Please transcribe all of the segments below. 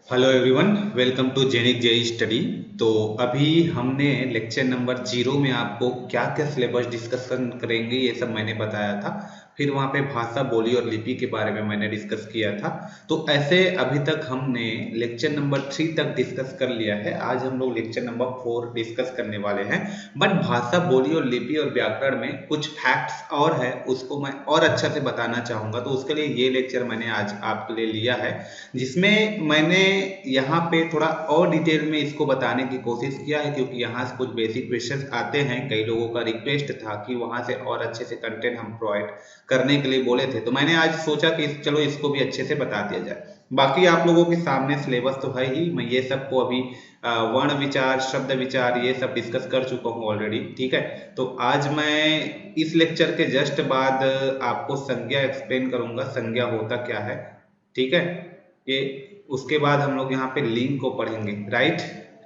Hello everyone, welcome to Genic JE study. तो अभी हमने लेक्चर नंबर 0 में आपको क्या क्या सिलेबस डिस्कशन करेंगे ये सब मैंने बताया था। फिर वहाँ पे भाषा, बोली और लिपि के बारे में मैंने डिस्कस किया था। तो ऐसे अभी तक हमने लेक्चर नंबर 3 तक डिस्कस कर लिया है। आज हम लोग लेक्चर नंबर 4 डिस्कस करने वाले हैं। बट भाषा, बोली और लिपि और व्याकरण में कुछ फैक्ट्स और है, उसको मैं और अच्छा से बताना चाहूँगा। तो उसके लिए ये लेक्चर मैंने आज आपके लिए लिया है, जिसमें मैंने यहाँ पे थोड़ा और डिटेल में इसको बताने की कोशिश किया है, क्योंकि यहाँ से कुछ बेसिक क्वेश्चंस आते हैं। कई लोगों का रिक्वेस्ट था कि वहाँ से और अच्छे से कंटेंट हम प्रोवाइड करने के लिए बोले थे। तो मैंने आज सोचा कि चलो इसको भी अच्छे से बता दिया जाए। बाकी आप लोगों के सामने सिलेबस तो है ही, मैं ये सबको अभी वर्ण विचार, शब्द विचार ये सब डिस्कस कर चुका हूँ ऑलरेडी। ठीक है, तो आज मैं इस लेक्चर के जस्ट बाद आपको संज्ञा एक्सप्लेन करूंगा, संज्ञा होता क्या है। ठीक है, ये उसके बाद हम लोग यहाँ पे लिंग को पढ़ेंगे, राइट।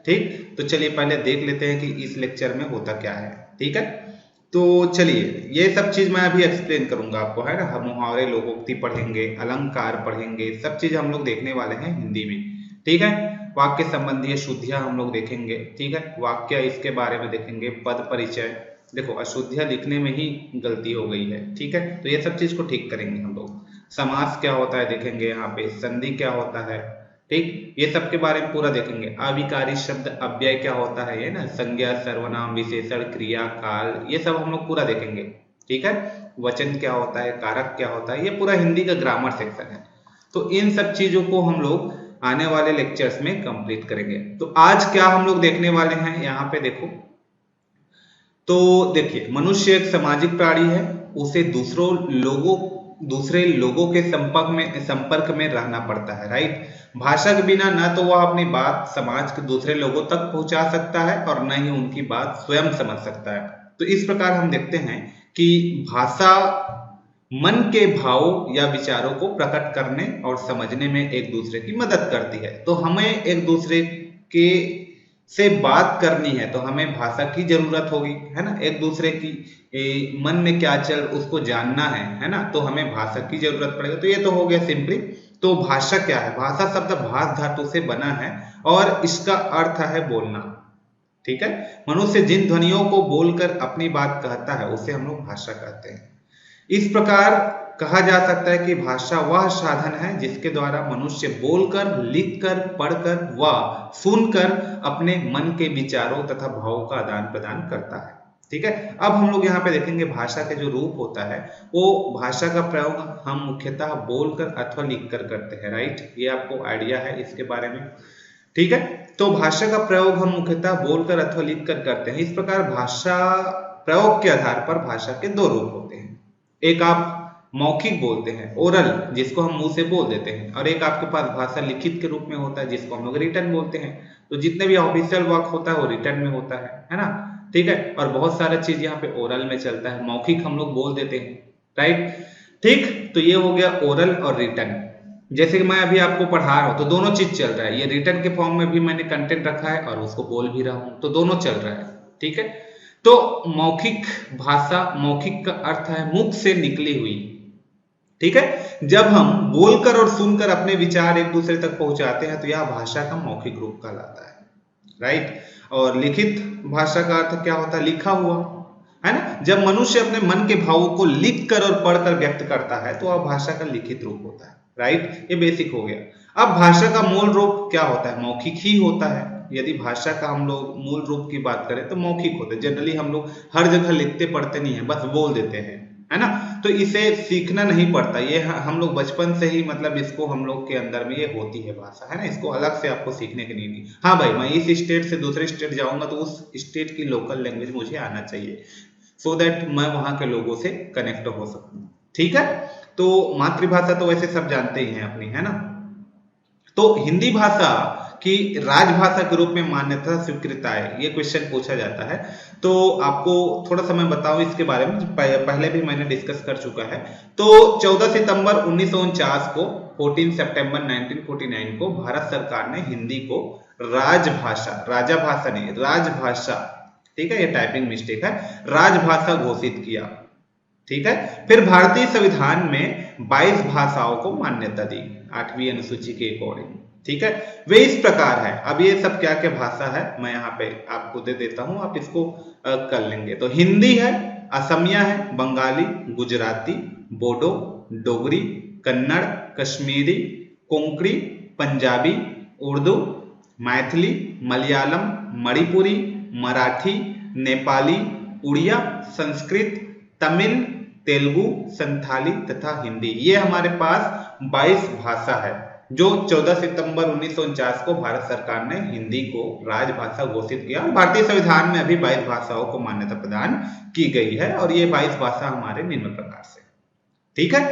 ठीक, तो चलिए पहले देख लेते हैं कि इस लेक्चर में होता क्या है। ठीक है, तो चलिए ये सब चीज मैं अभी एक्सप्लेन करूंगा आपको, है ना। हम मुहावरे, लोकोक्ति पढ़ेंगे, अलंकार पढ़ेंगे, सब चीज हम लोग देखने वाले हैं हिंदी में। ठीक है, वाक्य संबंधी शुद्धियां हम लोग देखेंगे। ठीक है, वाक्य इसके बारे में देखेंगे, पद परिचय। देखो अशुद्धियां लिखने में ही गलती हो गई है। ठीक है, तो ये सब चीज को ठीक करेंगे हम लोग। समास क्या होता है देखेंगे, यहाँ पे संधि क्या होता है। ठीक, ये सब के बारे में पूरा देखेंगे। अविकारी शब्द अव्यय क्या होता है, ये ना, संज्ञा, सर्वनाम, विशेषण, क्रिया, काल, ये सब हम लोग पूरा देखेंगे। ठीक है, वचन क्या होता है, कारक क्या होता है, ये पूरा हिंदी का ग्रामर सेक्शन है। तो इन सब चीजों को हम लोग आने वाले लेक्चर्स में कंप्लीट करेंगे। तो आज क्या हम लोग देखने वाले हैं, यहाँ पे देखो। तो देखिए, मनुष्य एक सामाजिक प्राणी है। उसे दूसरे लोगों के संपर्क में रहना पड़ता है, राइट। भाषा के बिना न तो वह अपनी बात समाज के दूसरे लोगों तक पहुंचा सकता है और न ही उनकी बात स्वयं समझ सकता है। तो इस प्रकार हम देखते हैं कि भाषा मन के भाव या विचारों को प्रकट करने और समझने में एक दूसरे की मदद करती है। तो हमें एक दूसरे के से बात करनी है तो हमें भाषा की जरूरत होगी, है ना। एक दूसरे की मन में क्या चल उसको जानना है ना, तो हमें भाषा की जरूरत पड़ेगी। तो ये तो हो गया सिंपली। तो भाषा क्या है, भाषा शब्द भाष धातु से बना है और इसका अर्थ है बोलना। ठीक है, मनुष्य जिन ध्वनियों को बोलकर अपनी बात कहता है उसे हम लोग भाषा कहते हैं। इस प्रकार कहा जा सकता है कि भाषा वह साधन है जिसके द्वारा मनुष्य बोलकर, लिखकर, पढ़कर व सुनकर अपने मन के विचारों तथा भावों का आदान प्रदान करता है। ठीक है, अब हम लोग यहाँ पे देखेंगे भाषा के जो रूप होता है, वो भाषा का प्रयोग हम मुख्यतः बोलकर अथवा लिखकर करते हैं, राइट। ये आपको आइडिया है इसके बारे में। ठीक है, तो भाषा का प्रयोग हम मुख्यतः बोलकर अथवा लिखकर करते हैं। इस प्रकार भाषा प्रयोग के आधार पर भाषा के दो रूप होते हैं। एक आप मौखिक बोलते हैं, ओरल, जिसको हम मुंह से बोल देते हैं, और एक आपके पास भाषा लिखित के रूप में होता है जिसको हम लोग रिटर्न बोलते हैं। तो जितने भी ऑफिशियल वर्क होता है वो रिटर्न में होता है ना। ठीक है, और बहुत सारा चीज यहाँ पे ओरल में चलता है, मौखिक हम लोग बोल देते हैं, राइट। ठीक, तो ये हो गया ओरल और रिटर्न। जैसे कि मैं अभी आपको पढ़ा रहा हूं तो दोनों चीज चल रहा है, ये रिटर्न के फॉर्म में भी मैंने कंटेंट रखा है और उसको बोल भी रहा हूं, तो दोनों चल रहा है। ठीक है, तो मौखिक भाषा, मौखिक का अर्थ है मुख से निकली हुई। ठीक है, जब हम बोलकर और सुनकर अपने विचार एक दूसरे तक पहुंचाते हैं तो यह भाषा का मौखिक रूप कहलाता है, राइट। और लिखित भाषा का अर्थ क्या होता है, लिखा हुआ, है ना। जब मनुष्य अपने मन के भावों को लिख कर और पढ़कर व्यक्त करता है तो वह भाषा का लिखित रूप होता है, राइट। ये बेसिक हो गया। अब भाषा का मूल रूप क्या होता है, मौखिक ही होता है। यदि भाषा का हम लोग मूल रूप की बात करें तो मौखिक होता है। जनरली हम लोग हर जगह लिखते पढ़ते नहीं है, बस बोल देते हैं, है ना। तो इसे सीखना नहीं पड़ता, ये हम लोग बचपन से ही, मतलब इसको हम लोग के अंदर में ये होती है भाषा, है ना। इसको अलग से आपको सीखने की नहीं। हाँ भाई, मैं इस स्टेट से दूसरे स्टेट जाऊंगा तो उस स्टेट की लोकल लैंग्वेज मुझे आना चाहिए, सो दैट मैं वहां के लोगों से कनेक्ट हो सकूं। ठीक है, तो मातृभाषा तो वैसे सब जानते ही हैं अपनी, है ना। तो हिंदी भाषा की राजभाषा के रूप में मान्यता स्वीकृता है, ये क्वेश्चन पूछा जाता है। तो आपको थोड़ा सा मैं बताऊं इसके बारे में, पहले भी मैंने डिस्कस कर चुका है। तो 14 सितंबर 1949 को, 14 सितंबर 1949 को भारत सरकार ने हिंदी को राजभाषा, राजाभाषा नहीं, राजभाषा, ठीक है, ये टाइपिंग मिस्टेक है, राजभाषा घोषित किया। ठीक है, फिर भारतीय संविधान में 22 भाषाओं को मान्यता दी 8वीं अनुसूची के अकॉर्डिंग। ठीक है, वे इस प्रकार है। अब ये सब क्या क्या भाषा है मैं यहाँ पे आपको दे देता हूँ, आप इसको कर लेंगे। तो हिंदी है, असमिया है, बंगाली, गुजराती, बोडो, डोगरी, कन्नड़, कश्मीरी, कोंकणी, पंजाबी, उर्दू, मैथिली, मलयालम, मणिपुरी, मराठी, नेपाली, उड़िया, संस्कृत, तमिल, तेलुगु, संथाली तथा हिंदी। ये हमारे पास 22 भाषा है जो 14 सितंबर 1949 को भारत सरकार ने हिंदी को राजभाषा घोषित किया और भारतीय संविधान में अभी 22 भाषाओं को मान्यता प्रदान की गई है और ये 22 भाषा हमारे निम्न प्रकार से, ठीक है।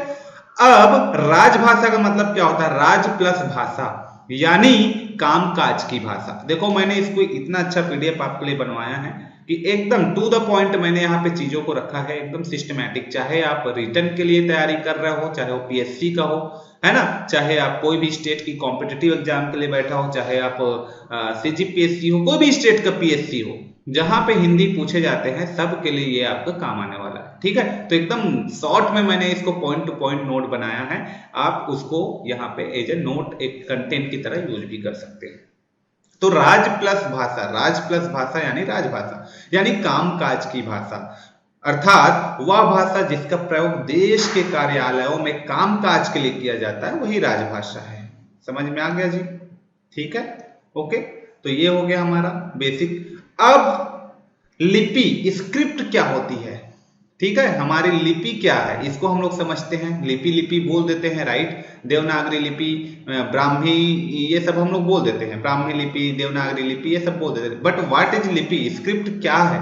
अब राजभाषा का मतलब क्या होता है? राज प्लस भाषा यानी कामकाज की भाषा। देखो मैंने इसको इतना अच्छा पीडीएफ आपके लिए बनवाया है कि एकदम टू द पॉइंट मैंने यहाँ पे चीजों को रखा है, एकदम सिस्टमैटिक। चाहे आप रिटर्न के लिए तैयारी कर रहे हो, चाहे वो पीएससी का हो, है ना, चाहे आप कोई भी स्टेट की कॉम्पिटिटिव एग्जाम के लिए बैठा हो, चाहे आप सीजीपीएससी हो, कोई भी स्टेट का पीएससी हो, जहां पे हिंदी पूछे जाते हैं सब के लिए ये आपका काम आने वाला है, ठीक है। तो एकदम शॉर्ट में मैंने इसको पॉइंट टू पॉइंट नोट बनाया है, आप उसको यहाँ पे एज ए नोट एक कंटेंट की तरह यूज भी कर सकते हैं। तो राज प्लस भाषा यानी राजभाषा यानी कामकाज की भाषा, अर्थात वह भाषा जिसका प्रयोग देश के कार्यालयों में कामकाज के लिए किया जाता है वही राजभाषा है। समझ में आ गया जी? ठीक है, ओके। तो ये हो गया हमारा बेसिक। अब लिपि, स्क्रिप्ट क्या होती है, ठीक है, हमारी लिपि क्या है इसको हम लोग समझते हैं। लिपि बोल देते हैं, राइट। देवनागरी लिपि, ब्राह्मी, ये सब हम लोग बोल देते हैं। ब्राह्मी लिपि, देवनागरी लिपि, ये सब बोल देते हैं। बट व्हाट इज लिपि? स्क्रिप्ट क्या है,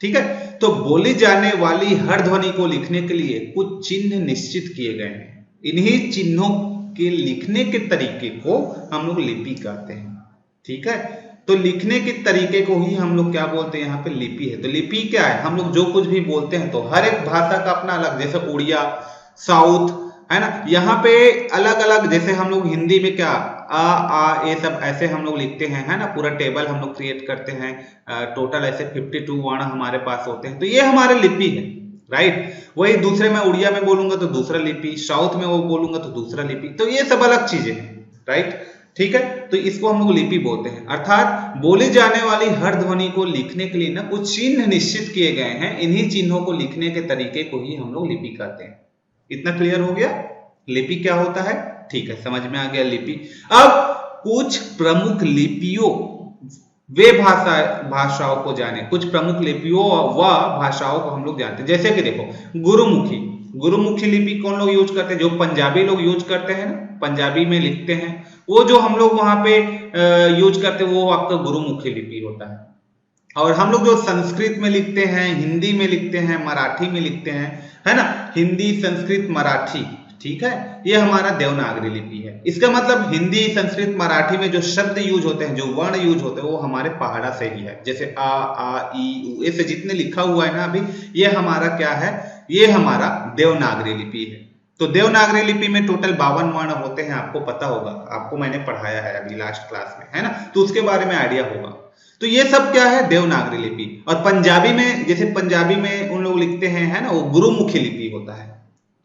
ठीक है। तो बोली जाने वाली हर ध्वनि को लिखने के लिए कुछ चिन्ह निश्चित किए गए हैं। इन्हीं चिन्हों के लिखने के तरीके को हम लोग लिपि कहते हैं, ठीक है। तो लिखने के तरीके को ही हम लोग क्या बोलते हैं? यहाँ पे लिपि है। तो लिपि क्या है? हम लोग जो कुछ भी बोलते हैं तो हर एक भाषा का अपना अलग, जैसे उड़िया, साउथ, है ना, यहाँ पे अलग अलग। जैसे हम लोग हिंदी में क्या आ ये सब ऐसे हम लोग लिखते हैं, है ना, पूरा टेबल हम लोग क्रिएट करते हैं। टोटल ऐसे 52 वर्ण हमारे पास होते हैं, तो ये हमारे लिपि है, राइट। वही दूसरे में उड़िया में बोलूंगा तो दूसरा लिपि, साउथ में वो बोलूंगा तो दूसरा लिपि, तो ये सब अलग चीजें हैं, राइट, ठीक है। तो इसको हम लोग लिपि बोलते हैं। अर्थात बोली जाने वाली हर ध्वनि को लिखने के लिए ना कुछ चिन्ह निश्चित किए गए हैं, इन्हीं चिन्हों को लिखने के तरीके को ही हम लोग लिपि कहते हैं। इतना क्लियर हो गया लिपि क्या होता है? ठीक है, समझ में आ गया लिपि। अब कुछ प्रमुख लिपियों वे भाषाओं को जाने, कुछ प्रमुख लिपियों व भाषाओं को हम लोग जानते हैं। जैसे कि देखो गुरुमुखी लिपि कौन लोग यूज करते हैं? जो पंजाबी लोग यूज करते हैं ना, पंजाबी में लिखते हैं, वो जो हम लोग वहां पे यूज करते हैं वो आपका गुरुमुखी लिपि होता है। और हम लोग जो संस्कृत में लिखते हैं, हिंदी में लिखते हैं, मराठी में लिखते हैं, है ना, हिंदी, संस्कृत, मराठी, ठीक है, ये हमारा देवनागरी लिपि है। इसका मतलब हिंदी, संस्कृत, मराठी में जो शब्द यूज होते हैं, जो वर्ण यूज होते हैं, वो हमारे पहाड़ा से ही है। जैसे आ ई उ, ऐसे जितने लिखा हुआ है ना अभी, ये हमारा क्या है? ये हमारा देवनागरी लिपि है। तो देवनागरी लिपि में टोटल 52 वर्ण होते हैं, आपको पता होगा, आपको मैंने पढ़ाया है अभी लास्ट क्लास में, है ना, तो उसके बारे में आइडिया होगा। तो ये सब क्या है? देवनागरी लिपि। और पंजाबी में, जैसे पंजाबी में उन लोग लिखते हैं, है ना, वो गुरुमुखी लिपि होता है,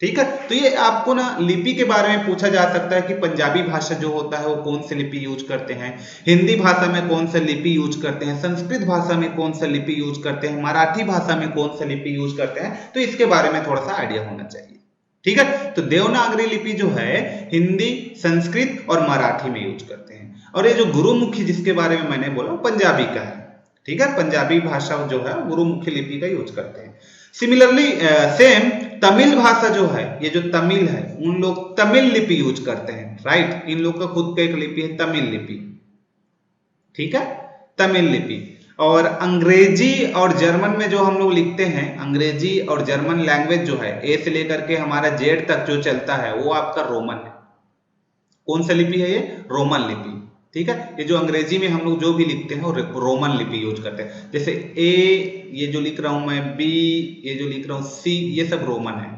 ठीक है। तो ये आपको ना लिपि के बारे में पूछा जा सकता है कि पंजाबी भाषा जो होता है वो कौन सी लिपि यूज करते हैं, हिंदी भाषा में कौन सा लिपि यूज करते हैं, संस्कृत भाषा में कौन सा लिपि यूज करते हैं, मराठी भाषा में कौन सा लिपि यूज करते हैं, तो इसके बारे में थोड़ा सा आइडिया होना चाहिए, ठीक है। तो देवनागरी लिपि जो है हिंदी, संस्कृत और मराठी में यूज करते हैं। और ये जो गुरुमुखी जिसके बारे में मैंने बोला पंजाबी का है, ठीक है, पंजाबी भाषा जो है गुरुमुखी लिपि का यूज करते हैं। सिमिलरली सेम तमिल भाषा जो है, ये जो तमिल है, उन लोग तमिल लिपि यूज करते हैं, राइट। इन लोग का खुद का एक लिपि है तमिल लिपि, ठीक है, तमिल लिपि। और अंग्रेजी और जर्मन में जो हम लोग लिखते हैं, अंग्रेजी और जर्मन लैंग्वेज जो है, ए से लेकर के हमारा जेड तक जो चलता है वो आपका रोमन है। कौन सा लिपि है ये? रोमन लिपि, ठीक है। ये जो अंग्रेजी में हम लोग जो भी लिखते हैं वो रोमन लिपि यूज करते हैं। जैसे ए, ये जो लिख रहा हूं मैं, बी, ये जो लिख रहा हूं सी, ये सब रोमन है।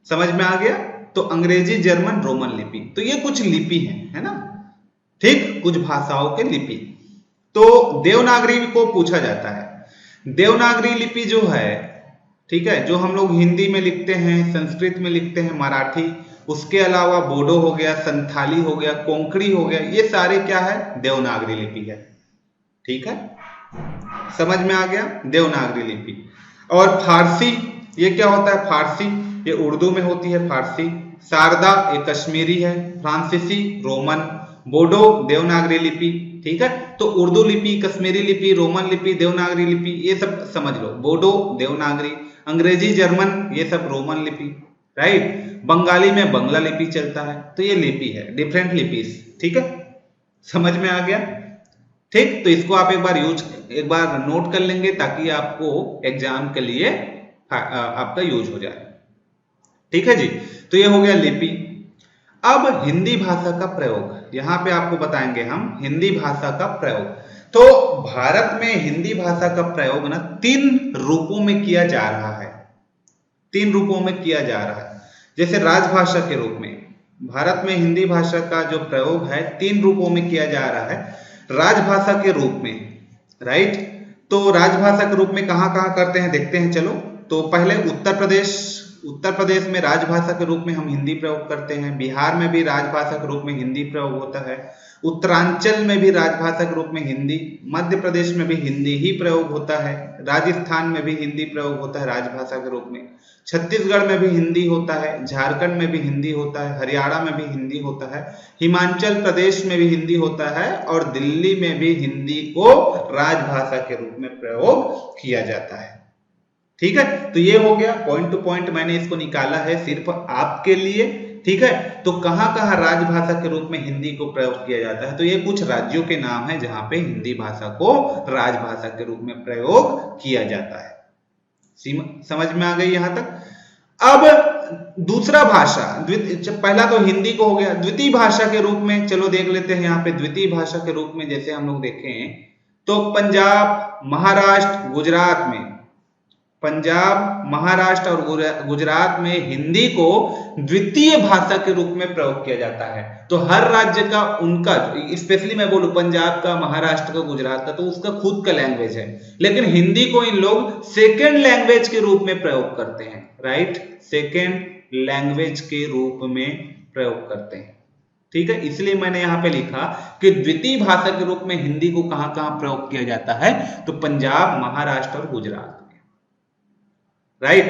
समझ में आ गया? तो अंग्रेजी, जर्मन, रोमन लिपि, तो ये कुछ लिपि है ना, ठीक, कुछ भाषाओं के लिपि। तो देवनागरी को पूछा जाता है। देवनागरी लिपि जो है, ठीक है, जो हम लोग हिंदी में लिखते हैं, संस्कृत में लिखते हैं, मराठी, उसके अलावा बोडो हो गया, संथाली हो गया, कोंकणी हो गया, ये सारे क्या है, देवनागरी लिपि है। ठीक है, समझ में आ गया, देवनागरी लिपि। और फारसी, ये क्या होता है, फारसी ये उर्दू में होती है फारसी। शारदा ये कश्मीरी है, फ्रांसीसी रोमन, बोडो देवनागरी लिपि। ठीक है, तो उर्दू लिपि, कश्मीरी लिपि, रोमन लिपि, देवनागरी लिपि, ये सब समझ लो। बोडो देवनागरी, अंग्रेजी जर्मन ये सब रोमन लिपि, राइट। बंगाली में बंगला लिपि चलता है। तो ये लिपि है, डिफरेंट लिपीज। ठीक है, समझ में आ गया। ठीक, तो इसको आप एक बार नोट कर लेंगे ताकि आपको एग्जाम के लिए आपका यूज हो जाए। ठीक है जी, तो ये हो गया लिपि। अब हिंदी भाषा का प्रयोग, यहां पे आपको बताएंगे हम हिंदी भाषा का प्रयोग। तो भारत में हिंदी भाषा का प्रयोग ना 3 रूपों में किया जा रहा है। 3 रूपों में किया जा रहा है। जैसे राजभाषा के रूप में भारत में हिंदी भाषा का जो प्रयोग है 3 रूपों में किया जा रहा है। राजभाषा के रूप में, राइट। तो राजभाषा के रूप में कहां कहां करते हैं देखते हैं, चलो। तो पहले उत्तर प्रदेश में राजभाषा के रूप में हम हिंदी प्रयोग करते हैं। बिहार में भी राजभाषा के रूप में हिंदी प्रयोग होता है। उत्तरांचल में भी राजभाषा के रूप में हिंदी, मध्य प्रदेश में भी हिंदी ही प्रयोग होता है। राजस्थान में भी हिंदी प्रयोग होता है राजभाषा के रूप में। छत्तीसगढ़ में भी हिंदी होता है, झारखंड में भी हिंदी होता है, हरियाणा में भी हिंदी होता है, हिमाचल प्रदेश में भी हिंदी होता है, और दिल्ली में भी हिंदी को राजभाषा के रूप में प्रयोग किया जाता है। ठीक है, तो ये हो गया पॉइंट टू पॉइंट, मैंने इसको निकाला है सिर्फ आपके लिए। ठीक है, तो कहां कहां राजभाषा के रूप में हिंदी को प्रयोग किया जाता है, तो ये कुछ राज्यों के नाम है जहां पे हिंदी भाषा को राजभाषा के रूप में प्रयोग किया जाता है। समझ में आ गई यहां तक। अब दूसरा भाषा, पहला तो हिंदी को हो गया। द्वितीय भाषा के रूप में चलो देख लेते हैं। यहाँ पे द्वितीय भाषा के रूप में जैसे हम लोग देखें तो पंजाब, महाराष्ट्र, गुजरात में, पंजाब, महाराष्ट्र और गुजरात में हिंदी को द्वितीय भाषा के रूप में प्रयोग किया जाता है। तो हर राज्य का उनका, स्पेशली मैं बोलूं पंजाब का, महाराष्ट्र का, गुजरात का, तो उसका खुद का लैंग्वेज है, लेकिन हिंदी को इन लोग सेकेंड लैंग्वेज के रूप में प्रयोग करते हैं, राइट। सेकेंड लैंग्वेज के रूप में प्रयोग करते हैं। ठीक है, इसलिए मैंने यहां पे लिखा कि द्वितीय भाषा के रूप में हिंदी को कहां कहां प्रयोग किया जाता है, तो पंजाब, महाराष्ट्र और गुजरात, राइट।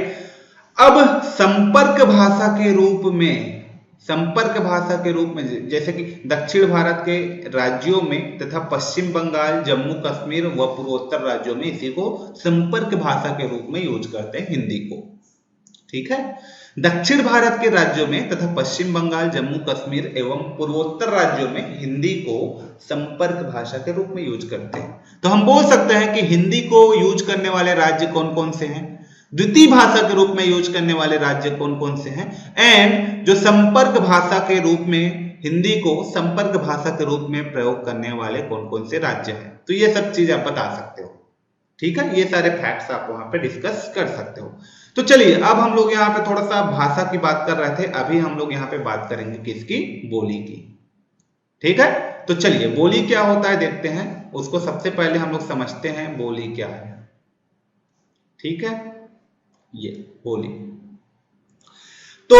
अब संपर्क भाषा के रूप में, संपर्क भाषा के रूप में जैसे कि दक्षिण भारत के राज्यों में तथा पश्चिम बंगाल, जम्मू कश्मीर व पूर्वोत्तर राज्यों में इसी को संपर्क भाषा के रूप में यूज करते हैं हिंदी को। ठीक है, दक्षिण भारत के राज्यों में तथा पश्चिम बंगाल, जम्मू कश्मीर एवं पूर्वोत्तर राज्यों में हिंदी को संपर्क भाषा के रूप में यूज करते हैं। तो हम बोल सकते हैं कि हिंदी को यूज करने वाले राज्य कौन कौन से हैं, द्वितीय भाषा के रूप में यूज करने वाले राज्य कौन कौन से हैं, एंड जो संपर्क भाषा के रूप में हिंदी को संपर्क भाषा के रूप में प्रयोग करने वाले कौन कौन से राज्य हैं। तो ये सब चीज आप बता सकते हो। ठीक है, ये सारे फैक्ट्स आप वहां पे डिस्कस कर सकते हो। तो चलिए अब हम लोग यहाँ पे थोड़ा सा भाषा की बात कर रहे थे, अभी हम लोग यहाँ पे बात करेंगे किसकी, बोली की। ठीक है, तो चलिए बोली क्या होता है देखते हैं। उसको सबसे पहले हम लोग समझते हैं बोली क्या है। ठीक है, ये बोली, तो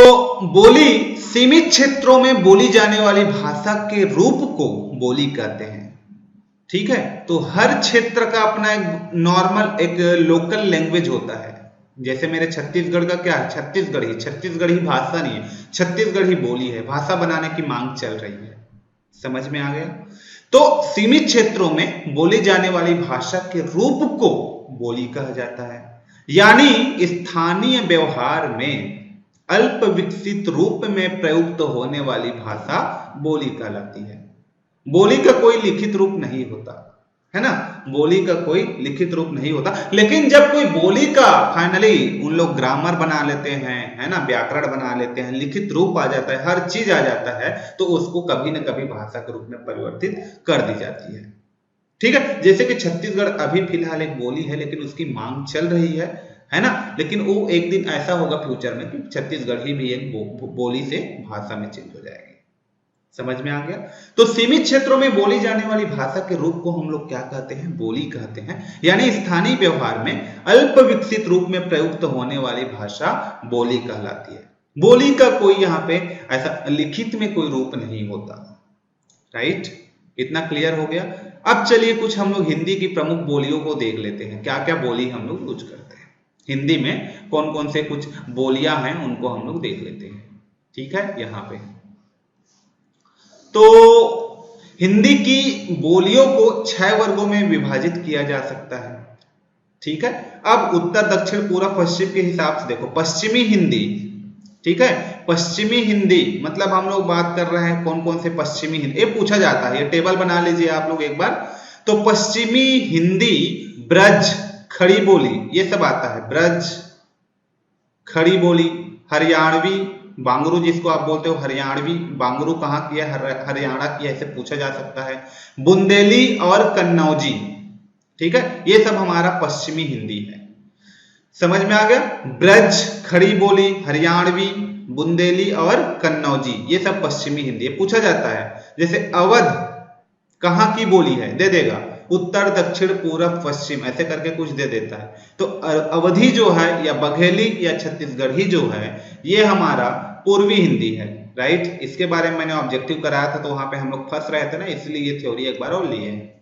बोली सीमित क्षेत्रों में बोली जाने वाली भाषा के रूप को बोली कहते हैं। ठीक है, तो हर क्षेत्र का अपना एक नॉर्मल, एक लोकल लैंग्वेज होता है। जैसे मेरे छत्तीसगढ़ का क्या है, छत्तीसगढ़ी भाषा नहीं है, छत्तीसगढ़ी बोली है, भाषा बनाने की मांग चल रही है। समझ में आ गया। तो सीमित क्षेत्रों में बोली जाने वाली भाषा के रूप को बोली कहा जाता है, यानी स्थानीय व्यवहार में अल्प विकसित रूप में प्रयुक्त होने वाली भाषा बोली कहलाती है। बोली का कोई लिखित रूप नहीं होता है ना, बोली का कोई लिखित रूप नहीं होता, लेकिन जब कोई बोली का फाइनली उन लोग ग्रामर बना लेते हैं, है ना, व्याकरण बना लेते हैं, लिखित रूप आ जाता है, हर चीज आ जाता है, तो उसको कभी ना कभी भाषा के रूप में परिवर्तित कर दी जाती है। ठीक है, जैसे कि छत्तीसगढ़ अभी फिलहाल एक बोली है, लेकिन उसकी मांग चल रही है ना, लेकिन वो एक दिन ऐसा होगा फ्यूचर में कि छत्तीसगढ़ी भी एक बोली से भाषा में चेंज हो जाएगी। समझ में आ गया। तो सीमित क्षेत्रों में बोली जाने वाली भाषा के रूप को हम लोग क्या कहते हैं, बोली कहते हैं, यानी स्थानीय व्यवहार में अल्प विकसित रूप में प्रयुक्त होने वाली भाषा बोली कहलाती है। बोली का कोई यहाँ पे ऐसा लिखित में कोई रूप नहीं होता। राइट, इतना क्लियर हो गया। अब चलिए कुछ हम लोग हिंदी की प्रमुख बोलियों को देख लेते हैं, क्या क्या बोली हम लोग यूज करते हैं हिंदी में, कौन कौन से कुछ बोलियां हैं उनको हम लोग देख लेते हैं। ठीक है, यहाँ पे तो हिंदी की बोलियों को 6 वर्गों में विभाजित किया जा सकता है। ठीक है, अब उत्तर दक्षिण पूर्व पश्चिम के हिसाब से देखो, पश्चिमी हिंदी, ठीक है, पश्चिमी हिंदी मतलब हम लोग बात कर रहे हैं कौन कौन से पश्चिमी हिंदी, ये पूछा जाता है, ये टेबल बना लीजिए आप लोग एक बार। तो पश्चिमी हिंदी, ब्रज, खड़ी बोली, ये सब आता है, ब्रज, खड़ी बोली, हरियाणवी, बांगरू जिसको आप बोलते हो, हरियाणवी, बांगरू कहाँ की है, हरियाणा की है, ऐसे पूछा जा सकता है, बुंदेली और कन्नौजी। ठीक है, ये सब हमारा पश्चिमी हिंदी है, समझ में आ गया। ब्रज, खड़ी बोली, हरियाणवी, बुंदेली और कन्नौजी, ये सब पश्चिमी हिंदी है, पूछा जाता है। जैसे अवध कहाँ की बोली है, दे देगा उत्तर दक्षिण पूरब पश्चिम, ऐसे करके कुछ दे देता है। तो अवधी जो है या बघेली या छत्तीसगढ़ी जो है, ये हमारा पूर्वी हिंदी है। राइट, इसके बारे में मैंने ऑब्जेक्टिव कराया था, तो वहां पे हम लोग फंस रहे थे ना, इसलिए ये थ्योरी एक बार और लिए हैं।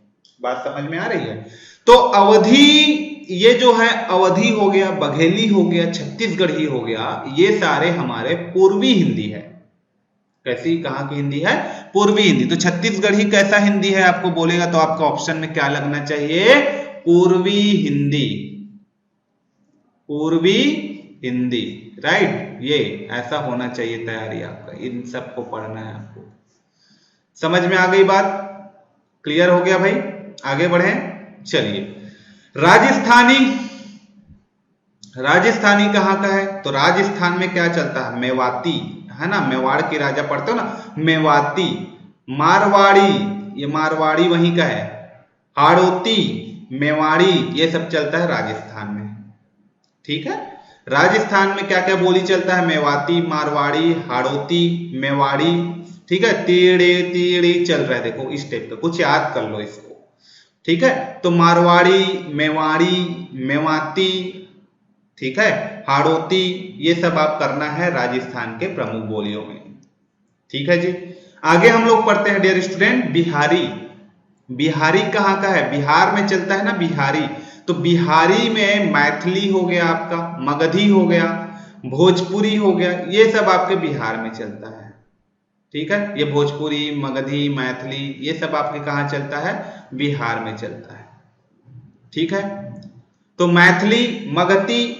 बात समझ में आ रही है। तो अवधी, ये जो है अवधी हो गया, बघेली हो गया, छत्तीसगढ़ी हो गया, ये सारे हमारे पूर्वी हिंदी है। कैसी, कहां की हिंदी है, पूर्वी हिंदी। तो छत्तीसगढ़ी कैसा हिंदी है आपको बोलेगा तो आपका ऑप्शन में क्या लगना चाहिए, पूर्वी हिंदी, पूर्वी हिंदी। राइट, ये ऐसा होना चाहिए तैयारी आपका, इन सबको पढ़ना है आपको। समझ में आ गई बात, क्लियर हो गया भाई, आगे बढ़े। चलिए, राजस्थानी, राजस्थानी कहाँ का है, तो राजस्थान में क्या चलता है, मेवाती है ना, मेवाड़ के राजा पढ़ते हो ना, मेवाती। मारवाड़ी, ये मारवाड़ी वहीं का है, हाड़ौती, मेवाड़ी, ये सब चलता है राजस्थान में। ठीक है, राजस्थान में क्या क्या बोली चलता है, मेवाती, मारवाड़ी, हाड़ौती, मेवाड़ी। ठीक है, तीड़े तीड़ी चल रहा है, देखो इस टाइप का कुछ याद कर लो इसको। ठीक है, तो मारवाड़ी, मेवाड़ी, मेवाती, ठीक है, हाड़ौती, ये सब आप करना है राजस्थान के प्रमुख बोलियों में। ठीक है जी, आगे हम लोग पढ़ते हैं डियर स्टूडेंट, बिहारी। बिहारी कहाँ का है, बिहार में चलता है ना बिहारी। तो बिहारी में मैथिली हो गया आपका, मगधी हो गया, भोजपुरी हो गया, ये सब आपके बिहार में चलता है। ठीक है, ये भोजपुरी, मगधी, मैथिली, ये सब आपके कहाँ चलता है, बिहार में चलता है। ठीक है, तो मैथिली,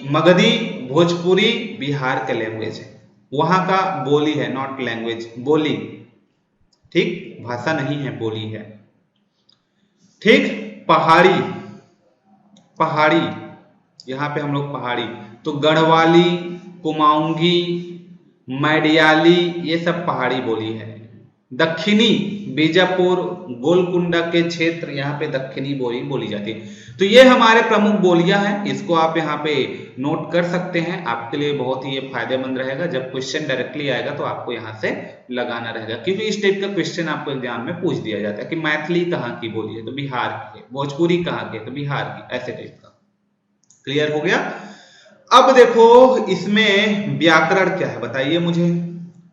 मगधी, भोजपुरी बिहार के लैंग्वेज है, वहां का बोली है, नॉट लैंग्वेज, बोली। ठीक, भाषा नहीं है, बोली है। ठीक, पहाड़ी, पहाड़ी, यहां पे हम लोग पहाड़ी, तो गढ़वाली, कुमाऊंगी, मैडियाली, ये सब पहाड़ी बोली है। दक्षिणी, बीजापुर, गोलकुंडा के क्षेत्र, यहाँ पे दक्षिणी बोली बोली जाती है। तो ये हमारे प्रमुख बोलियां हैं, इसको आप यहाँ पे नोट कर सकते हैं, आपके लिए बहुत ही ये फायदेमंद रहेगा। जब क्वेश्चन डायरेक्टली आएगा तो आपको यहाँ से लगाना रहेगा, क्योंकि इस टाइप का क्वेश्चन आपको एग्जाम में पूछ दिया जाता है कि मैथिली कहाँ की बोली है, तो बिहार की है, भोजपुरी कहाँ की है, तो बिहार की, ऐसे टाइप का। क्लियर हो गया। अब देखो इसमें व्याकरण क्या है, बताइए मुझे।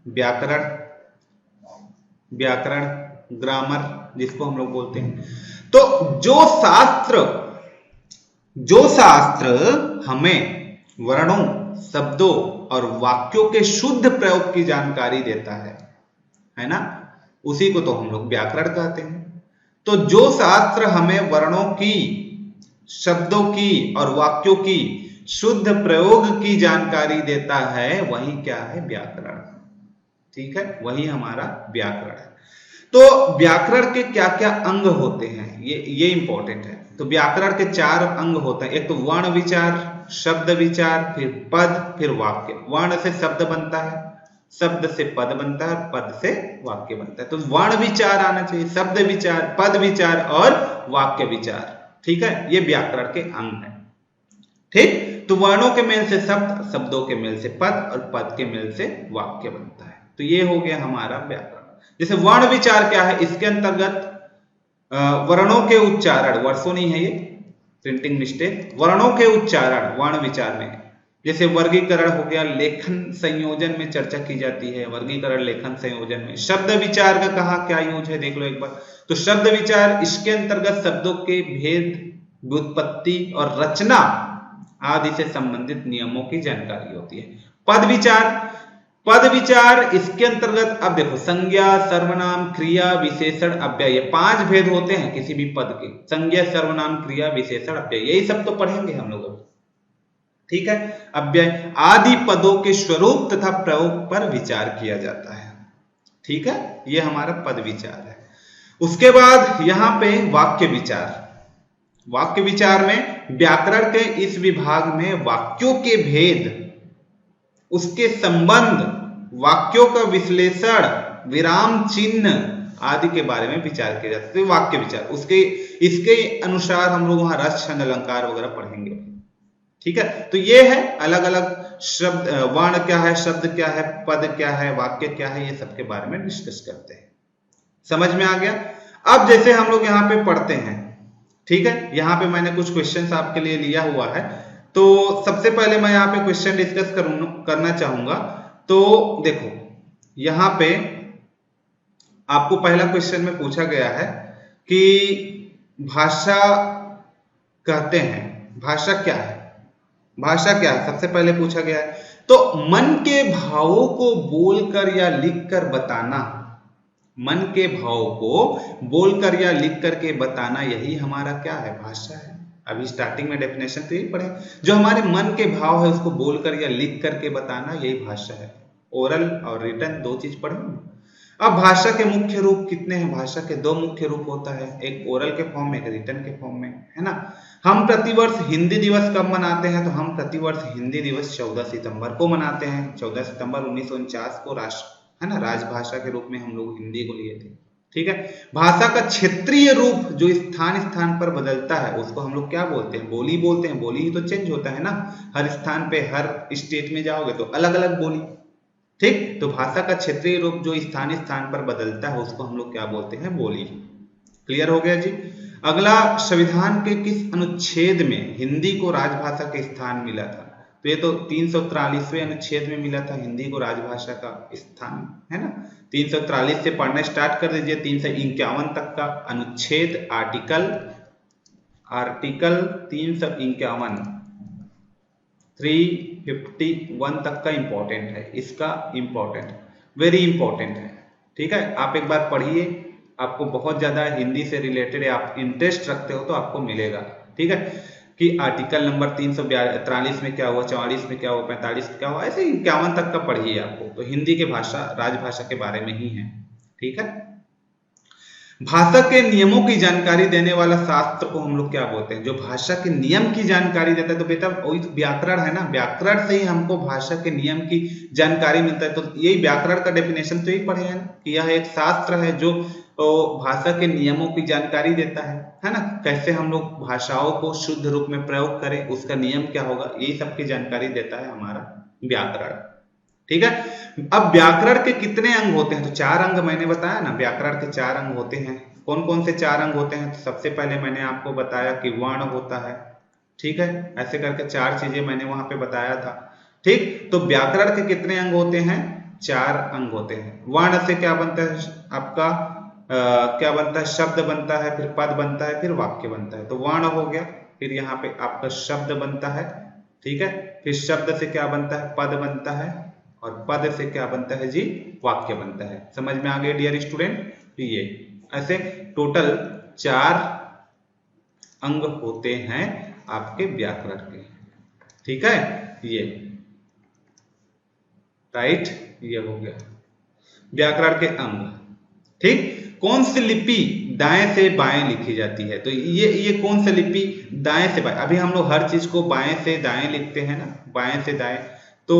व्याकरण, व्याकरण, ग्रामर जिसको हम लोग बोलते हैं। तो जो शास्त्र हमें वर्णों, शब्दों और वाक्यों के शुद्ध प्रयोग की जानकारी देता है ना, उसी को तो हम लोग व्याकरण कहते हैं। तो जो शास्त्र हमें वर्णों की, शब्दों की और वाक्यों की शुद्ध प्रयोग की जानकारी देता है, वही क्या है, व्याकरण। ठीक है, वही हमारा व्याकरण है। तो व्याकरण के क्या क्या अंग होते हैं, ये इंपॉर्टेंट है। तो व्याकरण के 4 अंग होते हैं, एक तो वर्ण विचार, शब्द विचार, फिर पद, फिर वाक्य। वर्ण से शब्द बनता है, शब्द से पद बनता है, पद से वाक्य बनता है। तो वर्ण विचार आना चाहिए, शब्द विचार, पद विचार और वाक्य विचार। ठीक है, ये व्याकरण के अंग है। ठीक, तो वर्णों के मेल से शब्द, शब्दों के मेल से पद और पद के मेल से वाक्य बनता है। तो ये हो गया हमारा व्याकरण। जैसे वर्ण विचार क्या है, इसके अंतर्गत वर्णों के उच्चारण, वर्षों नहीं है ये, प्रिंटिंग मिस्टेक, वर्णों के उच्चारण वर्ण विचार में, जैसे वर्गीकरण हो गया, लेखन संयोजन में चर्चा की जाती है, वर्गीकरण लेखन संयोजन में। शब्द विचार का कहा क्या यूज है, देख लो एक बार। तो शब्द विचार, इसके अंतर्गत शब्दों के भेद, व्युत्पत्ति और रचना आदि से संबंधित नियमों की जानकारी होती है। पद विचार, पद विचार इसके अंतर्गत, अब देखो, संज्ञा, सर्वनाम, क्रिया, विशेषण, अव्यय, ये 5 भेद होते हैं किसी भी पद के। संज्ञा, सर्वनाम, क्रिया, विशेषण, अव्यय, यही सब तो पढ़ेंगे हम लोग, ठीक है। अव्यय आदि पदों के स्वरूप तथा प्रयोग पर विचार किया जाता है, ठीक है। ये हमारा पद विचार है। उसके बाद यहां पे वाक्य विचार। वाक्य विचार में व्याकरण के इस विभाग में वाक्यों के भेद, उसके संबंध, वाक्यों का विश्लेषण, विराम चिन्ह आदि के बारे में विचार किया जाता है। वाक्य विचार, उसके इसके अनुसार हम लोग वहां रस, छंद, अलंकार वगैरह पढ़ेंगे, ठीक है। तो ये है अलग अलग शब्द, वर्ण क्या है, शब्द क्या है, पद क्या है, वाक्य क्या है, ये सब के बारे में डिस्कस करते हैं। समझ में आ गया। अब जैसे हम लोग यहाँ पे पढ़ते हैं, ठीक है, यहाँ पे मैंने कुछ क्वेश्चंस आपके लिए लिया हुआ है। तो सबसे पहले मैं यहाँ पे क्वेश्चन डिस्कस करना चाहूंगा। तो देखो, यहाँ पे आपको पहला क्वेश्चन में पूछा गया है कि भाषा कहते हैं, भाषा क्या है, भाषा क्या है, सबसे पहले पूछा गया है। तो मन के भावों को बोलकर या लिखकर बताना, मन के भाव को बोलकर या लिख करके बताना, यही हमारा क्या है, भाषा है। अभी स्टार्टिंग में डेफिनेशन तो यही पढ़े, जो हमारे मन के भाव है उसको बोलकर या लिख करके बताना, यही भाषा है। ओरल और रिटन दो चीज पढ़े। अब भाषा के मुख्य रूप कितने हैं, भाषा के 2 मुख्य रूप होता है, एक ओरल के फॉर्म में, एक रिटन के फॉर्म में, है ना। हम प्रतिवर्ष हिंदी दिवस कब मनाते हैं, तो हम प्रतिवर्ष हिंदी दिवस 14 सितंबर को मनाते हैं। 14 सितंबर 1949 को राष्ट्र, है ना, राजभाषा के रूप में हम लोग हिंदी को लिए थे, ठीक है। भाषा का क्षेत्रीय रूप जो स्थान स्थान पर बदलता है उसको हम लोग क्या बोलते हैं, बोली बोलते हैं। बोली ही तो चेंज होता है ना, हर स्थान पे, हर स्टेट में जाओगे तो अलग अलग बोली, ठीक। तो भाषा का क्षेत्रीय रूप जो स्थान स्थान पर बदलता है उसको हम लोग क्या बोलते हैं, बोली। क्लियर हो गया जी। अगला, संविधान के किस अनुच्छेद में हिंदी को राजभाषा के स्थान मिला था, तो ये तो 343वें अनुच्छेद में मिला था हिंदी को राजभाषा का स्थान, है ना। 343 से पढ़ना स्टार्ट कर दीजिए, 351 तक का अनुच्छेद, आर्टिकल 351, 351 तक का इंपॉर्टेंट है, इसका इंपॉर्टेंट, वेरी इंपॉर्टेंट है, ठीक है। आप एक बार पढ़िए, आपको बहुत ज्यादा हिंदी से रिलेटेड आप इंटरेस्ट रखते हो तो आपको मिलेगा, ठीक है। कि आर्टिकल नंबर 343 में क्या हुआ, 44 में क्या हुआ, 45 में क्या हुआ, ऐसे 51 तक का पढ़िए आपको, तो हिंदी के भाषा, राजभाषा के बारे में ही है, ठीक है। भाषा के नियमों की जानकारी देने वाला शास्त्र को हम लोग क्या बोलते हैं, जो भाषा के नियम की जानकारी देता है। तो बेटा वही तो व्याकरण है ना, व्याकरण से ही हमको भाषा के नियम की जानकारी मिलता है। तो यही व्याकरण का डेफिनेशन तो यही पढ़े हैं कि यह एक शास्त्र है जो भाषा के नियमों की जानकारी देता है ना। कैसे हम लोग भाषाओं को शुद्ध रूप में प्रयोग करें, उसका नियम क्या होगा, यही सब की जानकारी देता है हमारा व्याकरण, ठीक है। अब व्याकरण के कितने अंग होते हैं, तो 4 अंग मैंने बताया ना, व्याकरण के 4 अंग होते हैं। कौन कौन से 4 अंग होते हैं, तो सबसे पहले मैंने आपको बताया कि वर्ण होता है, ठीक है। ऐसे करके 4 चीजें मैंने वहां पे बताया था, ठीक। तो व्याकरण के कितने अंग होते हैं, 4 अंग होते हैं। वर्ण से क्या बनता है आपका, क्या बनता है, शब्द बनता है, फिर पद बनता है, फिर वाक्य बनता है। तो वर्ण हो गया, फिर यहाँ पे आपका शब्द बनता है, ठीक है। फिर शब्द से क्या बनता है, पद बनता है, और पद से क्या बनता है जी, वाक्य बनता है। समझ में आ गया डियर स्टूडेंट। ये ऐसे टोटल 4 अंग होते हैं आपके व्याकरण के, ठीक है। ये राइट, ये हो गया व्याकरण के अंग, ठीक। कौन सी लिपि दाएं से बाएं लिखी जाती है, तो ये कौन सी लिपि दाएं से बाएं, अभी हम लोग हर चीज को बाएं से दाएं लिखते हैं ना, बाएं से दाएं। तो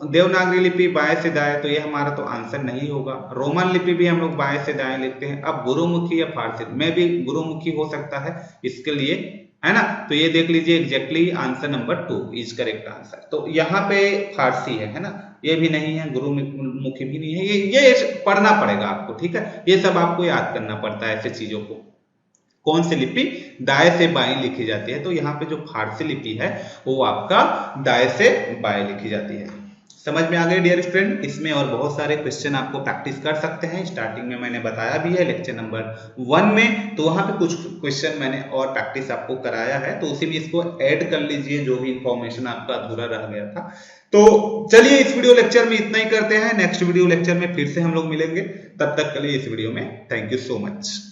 देवनागरी लिपि बाएं से दाएं, तो ये हमारा तो आंसर नहीं होगा। रोमन लिपि भी हम लोग बाएं से दाएं लिखते हैं। अब गुरुमुखी या फारसी में भी गुरुमुखी हो सकता है इसके लिए, है ना। तो ये देख लीजिए, exactly answer number 2 is correct answer. तो यहाँ पे फारसी है ना, ये भी नहीं है, गुरुमुखी भी नहीं है, ये पढ़ना पड़ेगा आपको, ठीक है। ये सब आपको याद करना पड़ता है ऐसे चीजों को, कौन सी लिपि दाएं से बाएं लिखी जाती है। तो यहाँ पे जो फारसी लिपि है वो आपका दाएं से बाएं लिखी जाती है। समझ में आ गए डियर स्टूडेंट। इसमें और बहुत सारे क्वेश्चन आपको प्रैक्टिस कर सकते हैं। स्टार्टिंग में मैंने बताया भी है लेक्चर नंबर 1 में, तो वहां पे कुछ क्वेश्चन मैंने और प्रैक्टिस आपको कराया है, तो उसी में इसको ऐड कर लीजिए जो भी इंफॉर्मेशन आपका अधूरा रह गया था। तो चलिए इस वीडियो लेक्चर में इतना ही करते हैं। नेक्स्ट वीडियो लेक्चर में फिर से हम लोग मिलेंगे। तब तक के लिए इस वीडियो में थैंक यू सो मच।